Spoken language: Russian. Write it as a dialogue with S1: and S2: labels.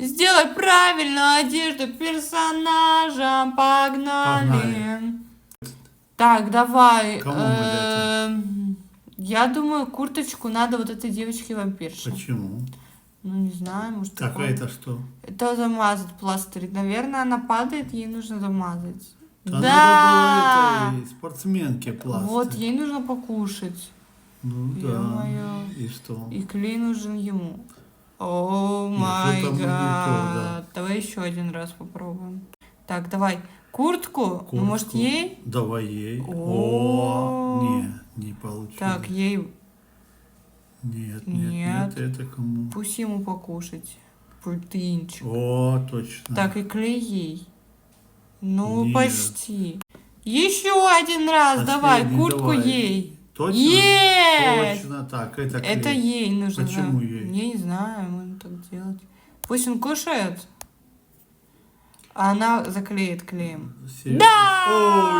S1: Сделай правильную одежду персонажам. Погнали.
S2: Погнали.
S1: Так, давай.
S2: Кому мы это?
S1: Я думаю, курточку надо вот этой девочке-вампирше.
S2: Почему?
S1: Ну, не знаю, может,
S2: Так, а
S1: такое.
S2: это что?
S1: Это замазать пластырь. Наверное, она падает, ей нужно замазать.
S2: Да,
S1: Да!
S2: надо было этой спортсменке пластырь.
S1: Вот, ей нужно покушать.
S2: Ну да.
S1: Ё-моё.
S2: И что?
S1: И клей нужен ему. О
S2: Нет,
S1: май
S2: это мы не то,
S1: гад. Давай еще один раз попробуем. Так, давай. Куртку? Ну, может,
S2: Куртку.
S1: ей?
S2: Давай ей.
S1: О.
S2: Не получилось.
S1: Так, ей.
S2: Нет,
S1: Нет.
S2: это кому?
S1: Пусть ему покушать. Протеинчик.
S2: О, точно.
S1: Так, и клей ей. Ну,
S2: Нет.
S1: почти. Еще один раз. Давай,
S2: Последний,
S1: куртку
S2: давай.
S1: ей.
S2: Точно?
S1: Есть!
S2: Точно так, это клей.
S1: Это ей нужно.
S2: Почему
S1: да.
S2: ей?
S1: Я не знаю, можно так делать. Пусть он кушает, а она заклеит клеем.
S2: Серьезно?
S1: Да!
S2: Ой,